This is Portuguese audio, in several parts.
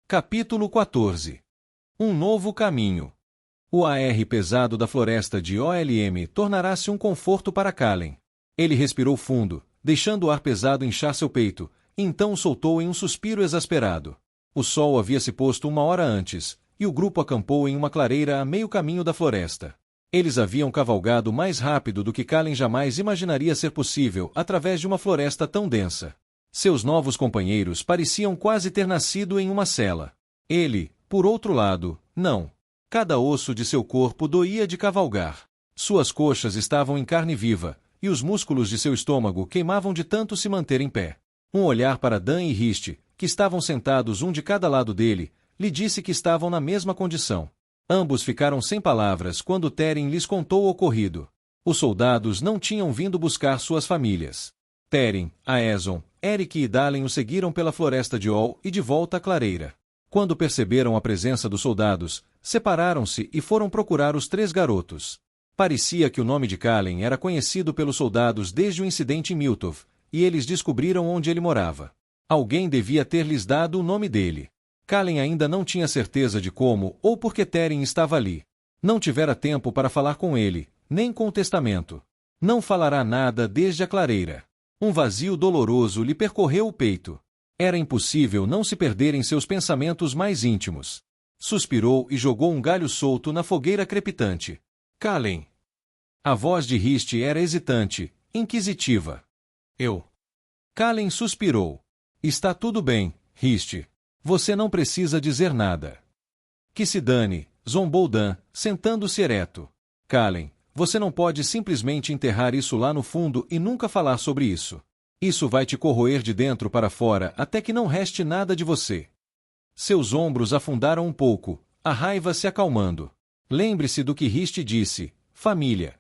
Capítulo 14. Um novo caminho. O ar pesado da floresta de Olm tornará-se um conforto para Kallen. Ele respirou fundo, deixando o ar pesado inchar seu peito, e então o soltou em um suspiro exasperado. O sol havia se posto 1 hora antes, e o grupo acampou em uma clareira a meio caminho da floresta. Eles haviam cavalgado mais rápido do que Kallen jamais imaginaria ser possível através de uma floresta tão densa. Seus novos companheiros pareciam quase ter nascido em uma cela. Ele, por outro lado, não. Cada osso de seu corpo doía de cavalgar. Suas coxas estavam em carne viva, e os músculos de seu estômago queimavam de tanto se manter em pé. Um olhar para Dan e Rist, que estavam sentados um de cada lado dele, lhe disse que estavam na mesma condição. Ambos ficaram sem palavras quando Teren lhes contou o ocorrido. Os soldados não tinham vindo buscar suas famílias. Teren, Aeson, Eric e Dalen o seguiram pela floresta de Ol e de volta à clareira. Quando perceberam a presença dos soldados, separaram-se e foram procurar os 3 garotos. Parecia que o nome de Kallen era conhecido pelos soldados desde o incidente em Miltov, e eles descobriram onde ele morava. Alguém devia ter lhes dado o nome dele. Kallen ainda não tinha certeza de como ou por que Teren estava ali. Não tivera tempo para falar com ele, nem com o testamento. Não falará nada desde a clareira. Um vazio doloroso lhe percorreu o peito. Era impossível não se perder em seus pensamentos mais íntimos. Suspirou e jogou um galho solto na fogueira crepitante. Kallen. A voz de Rist era hesitante, inquisitiva. Eu. Kallen suspirou. Está tudo bem, Rist. Você não precisa dizer nada. Que se dane, zombou Dan, sentando-se ereto. Kallen, você não pode simplesmente enterrar isso lá no fundo e nunca falar sobre isso. Isso vai te corroer de dentro para fora até que não reste nada de você. Seus ombros afundaram um pouco, a raiva se acalmando. Lembre-se do que Rist disse, família.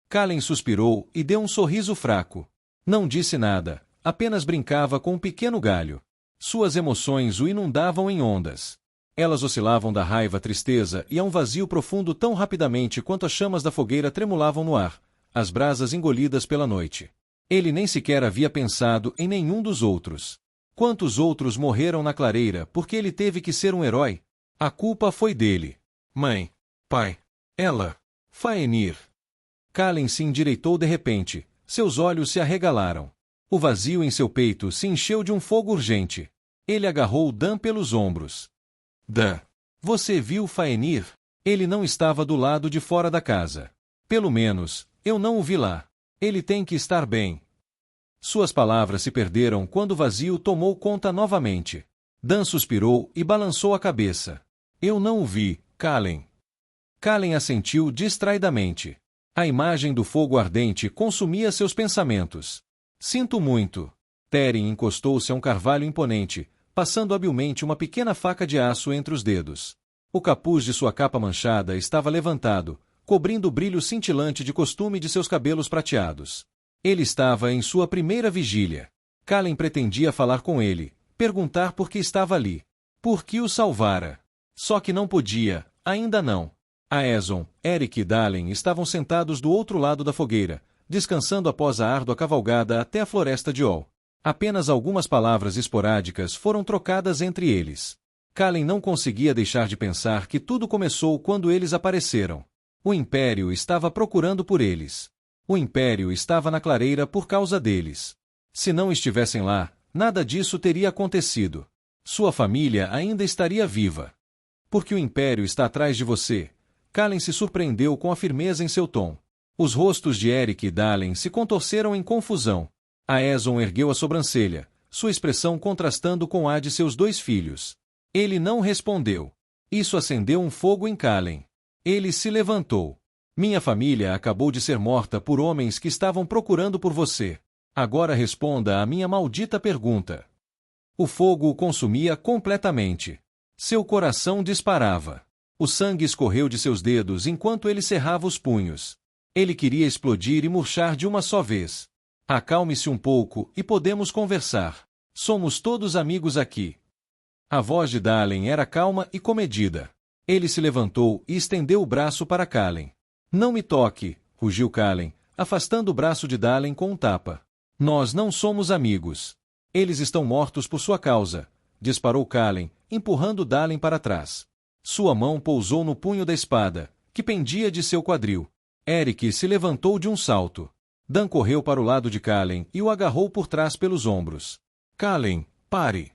Kallen suspirou e deu um sorriso fraco. Não disse nada, apenas brincava com um pequeno galho. Suas emoções o inundavam em ondas. Elas oscilavam da raiva à tristeza e a um vazio profundo tão rapidamente quanto as chamas da fogueira tremulavam no ar, as brasas engolidas pela noite. Ele nem sequer havia pensado em nenhum dos outros. Quantos outros morreram na clareira porque ele teve que ser um herói? A culpa foi dele. Mãe. Pai. Ela. Faenir. Kallen se endireitou de repente, seus olhos se arregalaram. O vazio em seu peito se encheu de um fogo urgente. Ele agarrou Dan pelos ombros. Dan. Você viu Faenir? Ele não estava do lado de fora da casa. Pelo menos, eu não o vi lá. Ele tem que estar bem. Suas palavras se perderam quando o vazio tomou conta novamente. Dan suspirou e balançou a cabeça. Eu não o vi, Kallen. Kallen assentiu distraidamente. A imagem do fogo ardente consumia seus pensamentos. Sinto muito. Teren encostou-se a um carvalho imponente, passando habilmente uma pequena faca de aço entre os dedos. O capuz de sua capa manchada estava levantado, cobrindo o brilho cintilante de costume de seus cabelos prateados. Ele estava em sua primeira vigília. Kallen pretendia falar com ele, perguntar por que estava ali. Por que o salvara? Só que não podia, ainda não. Aeson, Eric e Dalen estavam sentados do outro lado da fogueira, descansando após a árdua cavalgada até a floresta de Ol. Apenas algumas palavras esporádicas foram trocadas entre eles. Kallen não conseguia deixar de pensar que tudo começou quando eles apareceram. O Império estava procurando por eles. O Império estava na clareira por causa deles. Se não estivessem lá, nada disso teria acontecido. Sua família ainda estaria viva. Porque o Império está atrás de você. Kallen se surpreendeu com a firmeza em seu tom. Os rostos de Eric e Dalen se contorceram em confusão. Aeson ergueu a sobrancelha, sua expressão contrastando com a de seus 2 filhos. Ele não respondeu. Isso acendeu um fogo em Kallen. Ele se levantou. Minha família acabou de ser morta por homens que estavam procurando por você. Agora responda à minha maldita pergunta. O fogo o consumia completamente. Seu coração disparava. O sangue escorreu de seus dedos enquanto ele cerrava os punhos. Ele queria explodir e murchar de uma só vez. Acalme-se um pouco e podemos conversar. Somos todos amigos aqui. A voz de Dalen era calma e comedida. Ele se levantou e estendeu o braço para Kallen. Não me toque, rugiu Kallen, afastando o braço de Dalen com um tapa. Nós não somos amigos. Eles estão mortos por sua causa. disparou Kalen, empurrando Dalen para trás. Sua mão pousou no punho da espada, que pendia de seu quadril. Eric se levantou de um salto. Dan correu para o lado de Kalen e o agarrou por trás pelos ombros. Kalen, pare!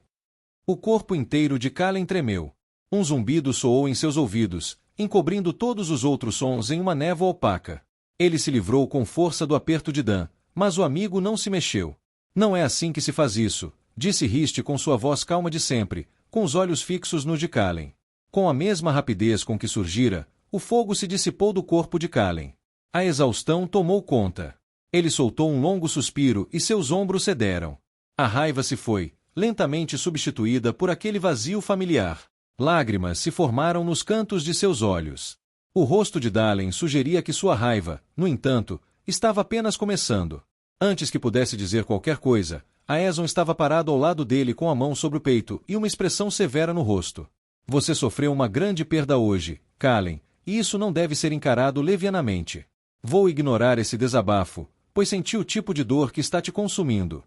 O corpo inteiro de Kalen tremeu. Um zumbido soou em seus ouvidos, encobrindo todos os outros sons em uma névoa opaca. Ele se livrou com força do aperto de Dan, mas o amigo não se mexeu. Não é assim que se faz isso, disse Rist com sua voz calma de sempre, com os olhos fixos no de Kalen. Com a mesma rapidez com que surgira, o fogo se dissipou do corpo de Kalen. A exaustão tomou conta. Ele soltou um longo suspiro e seus ombros cederam. A raiva se foi, lentamente substituída por aquele vazio familiar. Lágrimas se formaram nos cantos de seus olhos. O rosto de Dalen sugeria que sua raiva, no entanto, estava apenas começando. Antes que pudesse dizer qualquer coisa, Aeson estava parado ao lado dele com a mão sobre o peito e uma expressão severa no rosto. Você sofreu uma grande perda hoje, Kalen, e isso não deve ser encarado levianamente. Vou ignorar esse desabafo, pois senti o tipo de dor que está te consumindo.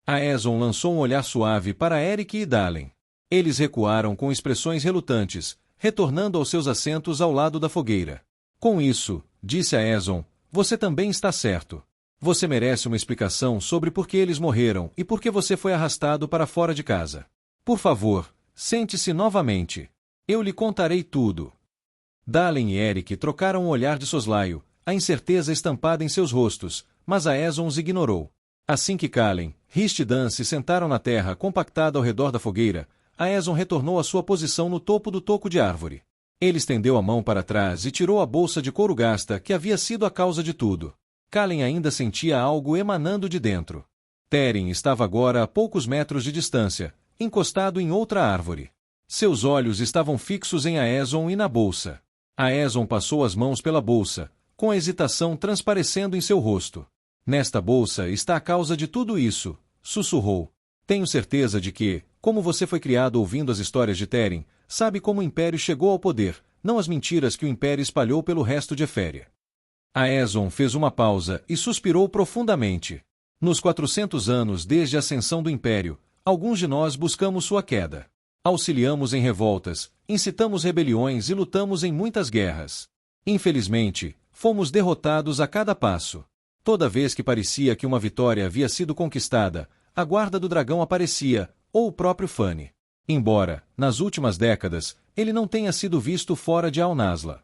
Aeson lançou um olhar suave para Eric e Dalen. Eles recuaram com expressões relutantes, retornando aos seus assentos ao lado da fogueira. Com isso, disse Aeson, você também está certo. Você merece uma explicação sobre por que eles morreram e por que você foi arrastado para fora de casa. Por favor, sente-se novamente. Eu lhe contarei tudo. Dalen e Eric trocaram um olhar de soslaio, a incerteza estampada em seus rostos, mas Aeson os ignorou. Assim que Kalen, Rist e Dan se sentaram na terra compactada ao redor da fogueira, Aeson retornou à sua posição no topo do toco de árvore. Ele estendeu a mão para trás e tirou a bolsa de couro gasta que havia sido a causa de tudo. Kalen ainda sentia algo emanando de dentro. Teren estava agora a poucos metros de distância, encostado em outra árvore. Seus olhos estavam fixos em Aeson e na bolsa. Aeson passou as mãos pela bolsa, com a hesitação transparecendo em seu rosto. Nesta bolsa está a causa de tudo isso, sussurrou. Tenho certeza de que, como você foi criado ouvindo as histórias de Teren, sabe como o Império chegou ao poder, não as mentiras que o Império espalhou pelo resto de Eféria. Aeson fez uma pausa e suspirou profundamente. Nos 400 anos desde a ascensão do Império, alguns de nós buscamos sua queda. Auxiliamos em revoltas, incitamos rebeliões e lutamos em muitas guerras. Infelizmente, fomos derrotados a cada passo. Toda vez que parecia que uma vitória havia sido conquistada, a Guarda do Dragão aparecia, ou o próprio Fane. Embora, nas últimas décadas, ele não tenha sido visto fora de Al-Nazla.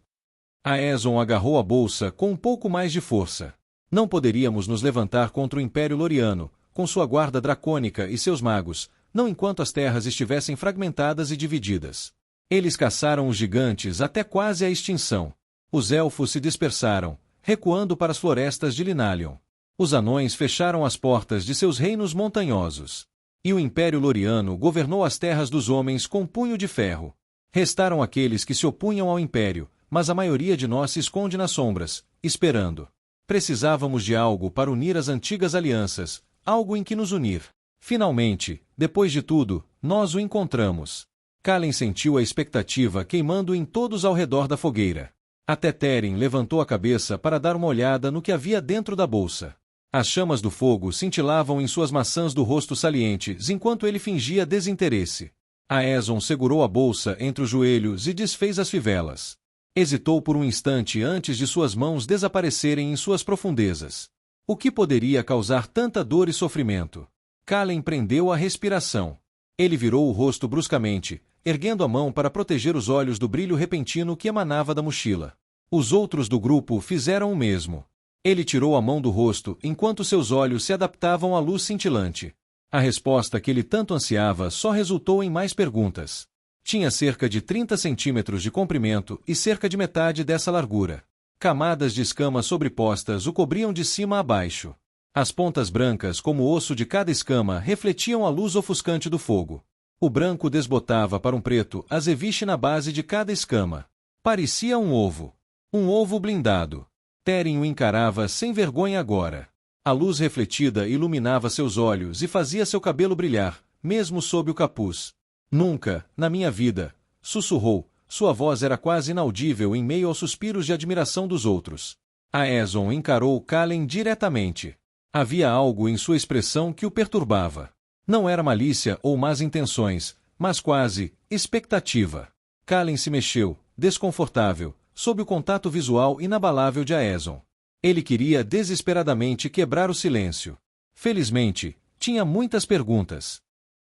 Aeson agarrou a bolsa com um pouco mais de força. Não poderíamos nos levantar contra o Império Loriano, com sua guarda dracônica e seus magos, não enquanto as terras estivessem fragmentadas e divididas. Eles caçaram os gigantes até quase a extinção. Os elfos se dispersaram, recuando para as florestas de Linalion. Os anões fecharam as portas de seus reinos montanhosos. E o Império Loriano governou as terras dos homens com punho de ferro. Restaram aqueles que se opunham ao Império, mas a maioria de nós se esconde nas sombras, esperando. Precisávamos de algo para unir as antigas alianças, algo em que nos unir. Finalmente, depois de tudo, nós o encontramos. Kalen sentiu a expectativa queimando em todos ao redor da fogueira. Até Teren levantou a cabeça para dar uma olhada no que havia dentro da bolsa. As chamas do fogo cintilavam em suas maçãs do rosto salientes enquanto ele fingia desinteresse. Aeson segurou a bolsa entre os joelhos e desfez as fivelas. Hesitou por um instante antes de suas mãos desaparecerem em suas profundezas. O que poderia causar tanta dor e sofrimento? Kalen prendeu a respiração. Ele virou o rosto bruscamente, erguendo a mão para proteger os olhos do brilho repentino que emanava da mochila. Os outros do grupo fizeram o mesmo. Ele tirou a mão do rosto enquanto seus olhos se adaptavam à luz cintilante. A resposta que ele tanto ansiava só resultou em mais perguntas. Tinha cerca de 30 centímetros de comprimento e cerca de metade dessa largura. Camadas de escamas sobrepostas o cobriam de cima a baixo. As pontas brancas como o osso de cada escama refletiam a luz ofuscante do fogo. O branco desbotava para um preto azeviche na base de cada escama. Parecia um ovo. Um ovo blindado. Teren o encarava sem vergonha agora. A luz refletida iluminava seus olhos e fazia seu cabelo brilhar, mesmo sob o capuz. Nunca, na minha vida, sussurrou, sua voz era quase inaudível em meio aos suspiros de admiração dos outros. Aeson encarou Kalen diretamente. Havia algo em sua expressão que o perturbava. Não era malícia ou más intenções, mas quase, expectativa. Kalen se mexeu, desconfortável, sob o contato visual inabalável de Aeson. Ele queria desesperadamente quebrar o silêncio. Felizmente, tinha muitas perguntas.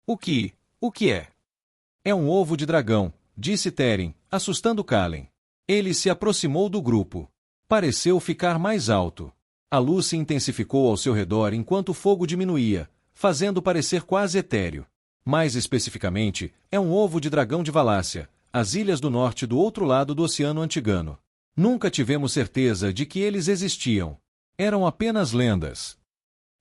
O que é? É um ovo de dragão, disse Teren, assustando Kalen. Ele se aproximou do grupo. Pareceu ficar mais alto. A luz se intensificou ao seu redor enquanto o fogo diminuía, fazendo parecer quase etéreo. Mais especificamente, é um ovo de dragão de Valácia, as ilhas do norte do outro lado do Oceano Antigano. Nunca tivemos certeza de que eles existiam. Eram apenas lendas.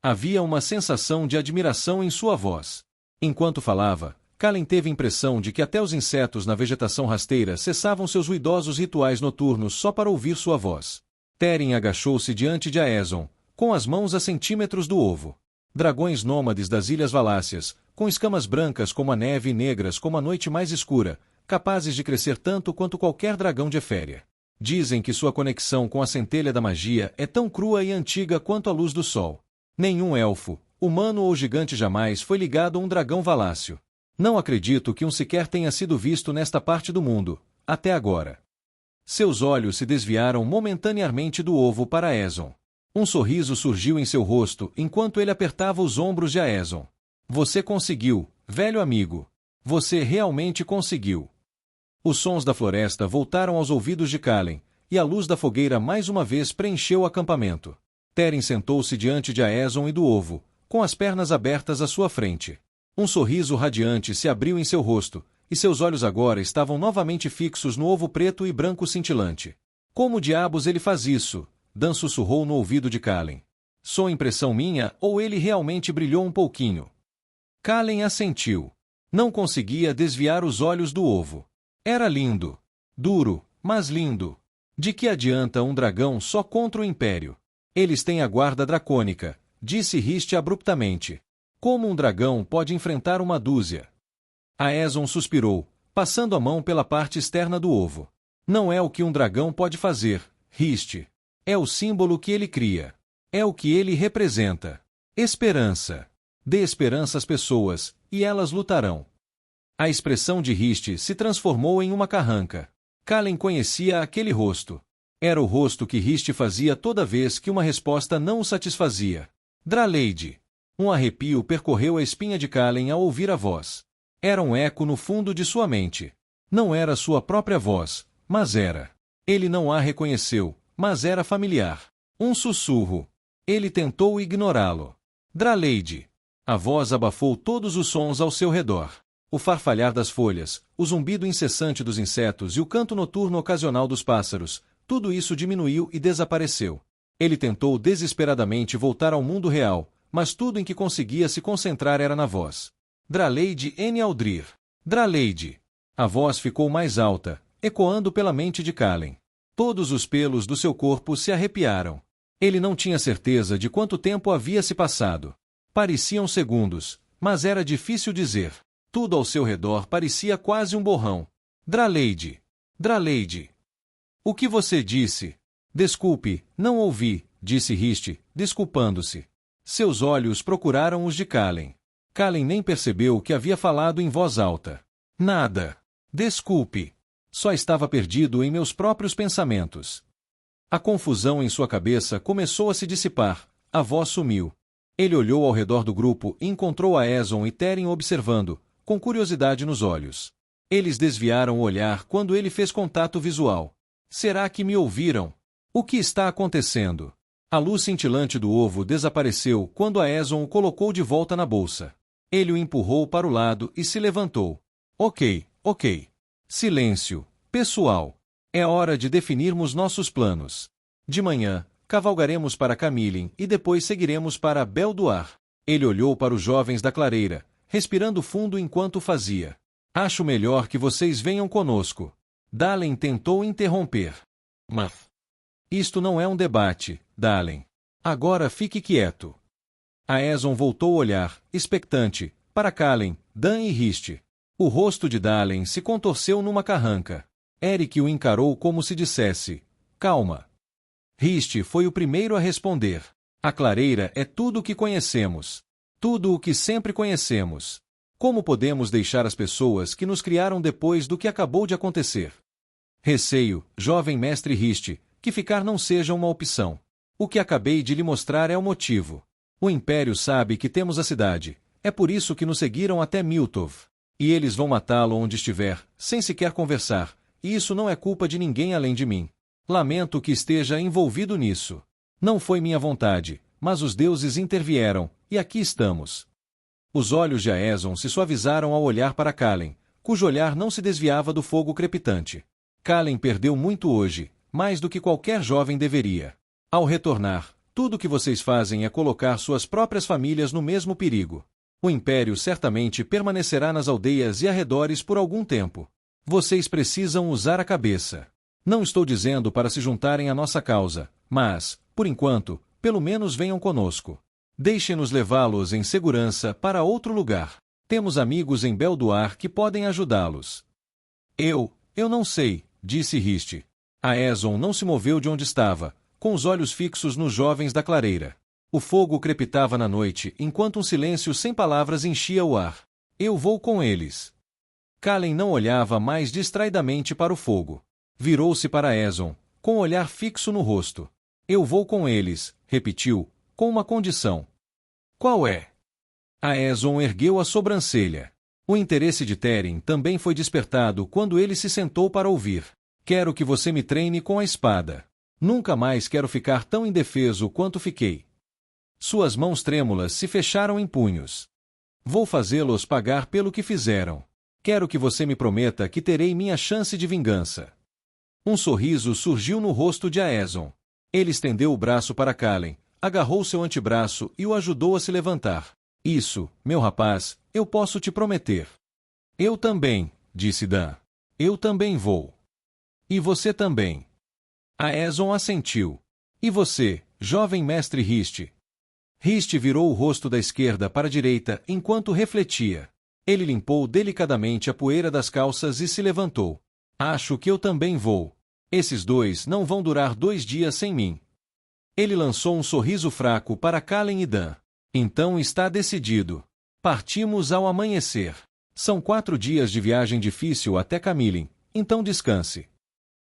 Havia uma sensação de admiração em sua voz. Enquanto falava, Kalen teve a impressão de que até os insetos na vegetação rasteira cessavam seus ruidosos rituais noturnos só para ouvir sua voz. Teren agachou-se diante de Aeson, com as mãos a centímetros do ovo. Dragões nômades das Ilhas Valácias, com escamas brancas como a neve e negras como a noite mais escura, capazes de crescer tanto quanto qualquer dragão de Eféria. Dizem que sua conexão com a centelha da magia é tão crua e antiga quanto a luz do sol. Nenhum elfo, humano ou gigante jamais foi ligado a um dragão valácio. Não acredito que um sequer tenha sido visto nesta parte do mundo, até agora. Seus olhos se desviaram momentaneamente do ovo para Aeson. Um sorriso surgiu em seu rosto enquanto ele apertava os ombros de Aeson. Você conseguiu, velho amigo. Você realmente conseguiu. Os sons da floresta voltaram aos ouvidos de Kalen, e a luz da fogueira mais uma vez preencheu o acampamento. Teren sentou-se diante de Aeson e do ovo, com as pernas abertas à sua frente. Um sorriso radiante se abriu em seu rosto, e seus olhos agora estavam novamente fixos no ovo preto e branco cintilante. Como diabos ele faz isso? Dan sussurrou no ouvido de Kalen. Só impressão minha ou ele realmente brilhou um pouquinho? Kalen assentiu. Não conseguia desviar os olhos do ovo. Era lindo. Duro, mas lindo. De que adianta um dragão só contra o Império? Eles têm a guarda dracônica, disse Riste abruptamente. Como um dragão pode enfrentar uma dúzia? Aeson suspirou, passando a mão pela parte externa do ovo. Não é o que um dragão pode fazer, Riste. É o símbolo que ele cria. É o que ele representa. Esperança. Dê esperança às pessoas, e elas lutarão. A expressão de Riste se transformou em uma carranca. Kalen conhecia aquele rosto. Era o rosto que Riste fazia toda vez que uma resposta não o satisfazia. Draleide. Um arrepio percorreu a espinha de Kalen ao ouvir a voz. Era um eco no fundo de sua mente. Não era sua própria voz, mas era. Ele não a reconheceu, mas era familiar. Um sussurro. Ele tentou ignorá-lo. Draleide. A voz abafou todos os sons ao seu redor. O farfalhar das folhas, o zumbido incessante dos insetos e o canto noturno ocasional dos pássaros, tudo isso diminuiu e desapareceu. Ele tentou desesperadamente voltar ao mundo real, mas tudo em que conseguia se concentrar era na voz. Draleide N. Aldrir. Draleide. A voz ficou mais alta, ecoando pela mente de Kalen. Todos os pelos do seu corpo se arrepiaram. Ele não tinha certeza de quanto tempo havia se passado. Pareciam segundos, mas era difícil dizer. Tudo ao seu redor parecia quase um borrão. Draleide. Draleide. O que você disse? Desculpe, não ouvi, disse Riste, desculpando-se. Seus olhos procuraram os de Kalen. Kalen nem percebeu que havia falado em voz alta. Nada. Desculpe. Só estava perdido em meus próprios pensamentos. A confusão em sua cabeça começou a se dissipar. A voz sumiu. Ele olhou ao redor do grupo e encontrou Aeson e Teren observando, com curiosidade nos olhos. Eles desviaram o olhar quando ele fez contato visual. Será que me ouviram? O que está acontecendo? A luz cintilante do ovo desapareceu quando Aeson o colocou de volta na bolsa. Ele o empurrou para o lado e se levantou. Ok. Silêncio, pessoal. É hora de definirmos nossos planos. De manhã, cavalgaremos para Camilin e depois seguiremos para Belduar. Ele olhou para os jovens da clareira, respirando fundo enquanto fazia. Acho melhor que vocês venham conosco. Dalen tentou interromper. Mas isto não é um debate, Dalen. Agora fique quieto. Aeson voltou a olhar, expectante, para Kalen, Dan e Riste. O rosto de Dalen se contorceu numa carranca. Eric o encarou como se dissesse, calma. Riste foi o primeiro a responder. A clareira é tudo o que conhecemos. Tudo o que sempre conhecemos. Como podemos deixar as pessoas que nos criaram depois do que acabou de acontecer? Receio, jovem mestre Riste, que ficar não seja uma opção. O que acabei de lhe mostrar é o motivo. O Império sabe que temos a cidade, é por isso que nos seguiram até Miltov. E eles vão matá-lo onde estiver, sem sequer conversar, e isso não é culpa de ninguém além de mim. Lamento que esteja envolvido nisso. Não foi minha vontade, mas os deuses intervieram, e aqui estamos. Os olhos de Aeson se suavizaram ao olhar para Kalen, cujo olhar não se desviava do fogo crepitante. Kalen perdeu muito hoje, mais do que qualquer jovem deveria. Ao retornar, tudo o que vocês fazem é colocar suas próprias famílias no mesmo perigo. O Império certamente permanecerá nas aldeias e arredores por algum tempo. Vocês precisam usar a cabeça. Não estou dizendo para se juntarem à nossa causa, mas, por enquanto, pelo menos venham conosco. Deixem-nos levá-los em segurança para outro lugar. Temos amigos em Belduar que podem ajudá-los. Eu não sei, disse Riste. Aeson não se moveu de onde estava, com os olhos fixos nos jovens da clareira. O fogo crepitava na noite, enquanto um silêncio sem palavras enchia o ar. Eu vou com eles. Kalen não olhava mais distraidamente para o fogo. Virou-se para Aeson, com o olhar fixo no rosto. Eu vou com eles, repetiu, com uma condição. Qual é? Aeson ergueu a sobrancelha. O interesse de Teren também foi despertado quando ele se sentou para ouvir. Quero que você me treine com a espada. Nunca mais quero ficar tão indefeso quanto fiquei. Suas mãos trêmulas se fecharam em punhos. Vou fazê-los pagar pelo que fizeram. Quero que você me prometa que terei minha chance de vingança. Um sorriso surgiu no rosto de Aeson. Ele estendeu o braço para Kalen, agarrou seu antebraço e o ajudou a se levantar. Isso, meu rapaz, eu posso te prometer. Eu também, disse Dan. Eu também vou. E você também. Aeson assentiu. E você, jovem mestre Riste? Riste virou o rosto da esquerda para a direita enquanto refletia. Ele limpou delicadamente a poeira das calças e se levantou. Acho que eu também vou. Esses dois não vão durar 2 dias sem mim. Ele lançou um sorriso fraco para Kalen e Dan. Então está decidido. Partimos ao amanhecer. São 4 dias de viagem difícil até Camilin, então descanse.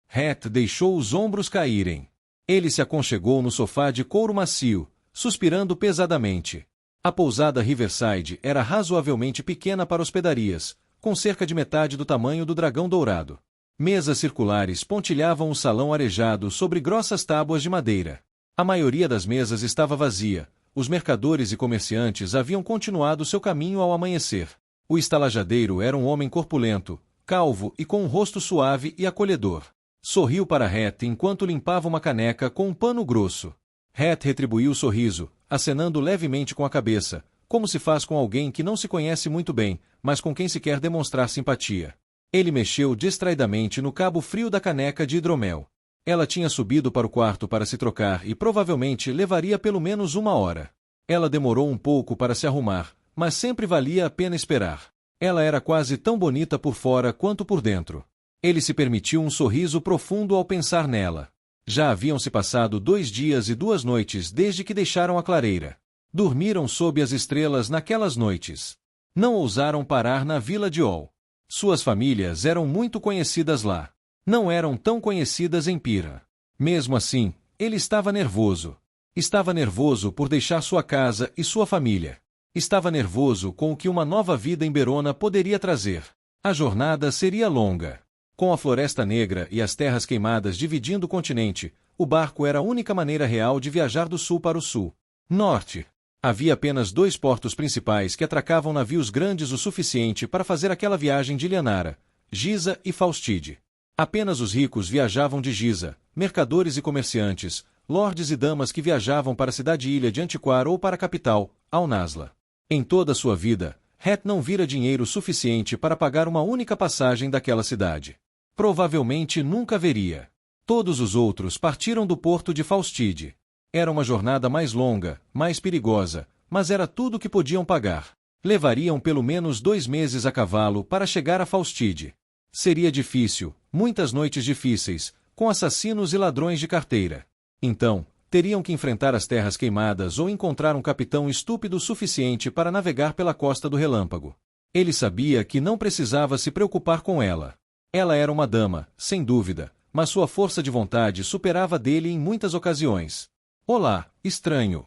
Het deixou os ombros caírem. Ele se aconchegou no sofá de couro macio, suspirando pesadamente. A pousada Riverside era razoavelmente pequena para hospedarias, com cerca de metade do tamanho do Dragão Dourado. Mesas circulares pontilhavam o salão arejado sobre grossas tábuas de madeira. A maioria das mesas estava vazia. Os mercadores e comerciantes haviam continuado seu caminho ao amanhecer. O estalajadeiro era um homem corpulento, calvo e com um rosto suave e acolhedor. Sorriu para Het enquanto limpava uma caneca com um pano grosso. Het retribuiu o sorriso, acenando levemente com a cabeça, como se faz com alguém que não se conhece muito bem, mas com quem se quer demonstrar simpatia. Ele mexeu distraidamente no cabo frio da caneca de hidromel. Ela tinha subido para o quarto para se trocar e provavelmente levaria pelo menos 1 hora. Ela demorou um pouco para se arrumar, mas sempre valia a pena esperar. Ela era quase tão bonita por fora quanto por dentro. Ele se permitiu um sorriso profundo ao pensar nela. Já haviam se passado 2 dias e 2 noites desde que deixaram a clareira. Dormiram sob as estrelas naquelas noites. Não ousaram parar na vila de Ol. Suas famílias eram muito conhecidas lá. Não eram tão conhecidas em Pira. Mesmo assim, ele estava nervoso. Estava nervoso por deixar sua casa e sua família. Estava nervoso com o que uma nova vida em Berona poderia trazer. A jornada seria longa. Com a Floresta Negra e as terras queimadas dividindo o continente, o barco era a única maneira real de viajar do sul para o sul. Norte. Havia apenas 2 portos principais que atracavam navios grandes o suficiente para fazer aquela viagem de Lianara, Giza e Faustide. Apenas os ricos viajavam de Giza, mercadores e comerciantes, lordes e damas que viajavam para a cidade-ilha de Antiquar ou para a capital, Al-Nasla. Em toda a sua vida, Het não vira dinheiro suficiente para pagar uma única passagem daquela cidade. Provavelmente nunca veria. Todos os outros partiram do porto de Faustide. Era uma jornada mais longa, mais perigosa, mas era tudo o que podiam pagar. Levariam pelo menos 2 meses a cavalo para chegar a Faustide. Seria difícil, muitas noites difíceis, com assassinos e ladrões de carteira. Então, teriam que enfrentar as terras queimadas ou encontrar um capitão estúpido o suficiente para navegar pela Costa do Relâmpago. Ele sabia que não precisava se preocupar com ela. Ela era uma dama, sem dúvida, mas sua força de vontade superava dele em muitas ocasiões. Olá, estranho.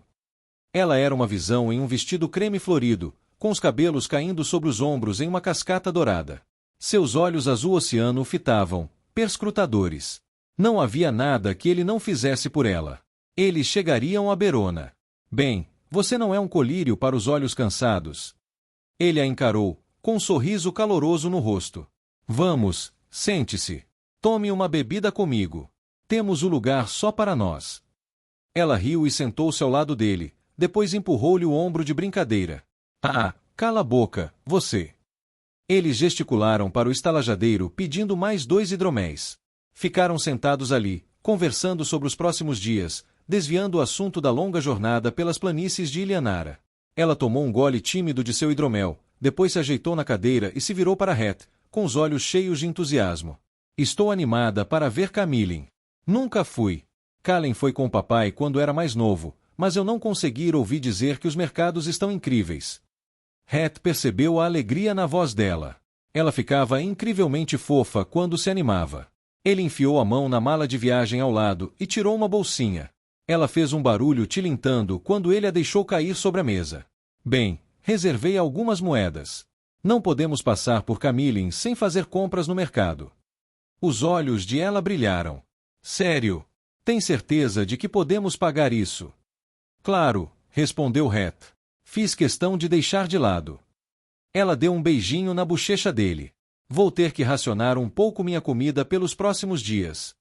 Ela era uma visão em um vestido creme florido, com os cabelos caindo sobre os ombros em uma cascata dourada. Seus olhos azul oceano o fitavam, perscrutadores. Não havia nada que ele não fizesse por ela. Eles chegariam a Berona. Bem, você não é um colírio para os olhos cansados. Ele a encarou, com um sorriso caloroso no rosto. Vamos, sente-se. Tome uma bebida comigo. Temos o lugar só para nós. Ela riu e sentou-se ao lado dele, depois empurrou-lhe o ombro de brincadeira. Ah, cala a boca, você. Eles gesticularam para o estalajadeiro pedindo mais 2 hidroméis. Ficaram sentados ali, conversando sobre os próximos dias, desviando o assunto da longa jornada pelas planícies de Ilianara. Ela tomou um gole tímido de seu hidromel, depois se ajeitou na cadeira e se virou para Het, com os olhos cheios de entusiasmo. Estou animada para ver Camille. Nunca fui. Kallen foi com o papai quando era mais novo, mas eu não consegui ouvir dizer que os mercados estão incríveis. Het percebeu a alegria na voz dela. Ela ficava incrivelmente fofa quando se animava. Ele enfiou a mão na mala de viagem ao lado e tirou uma bolsinha. Ela fez um barulho tilintando quando ele a deixou cair sobre a mesa. Bem, reservei algumas moedas. Não podemos passar por Camille sem fazer compras no mercado. Os olhos de ela brilharam. Sério? Tem certeza de que podemos pagar isso? Claro, respondeu Het. Fiz questão de deixar de lado. Ela deu um beijinho na bochecha dele. Vou ter que racionar um pouco minha comida pelos próximos dias.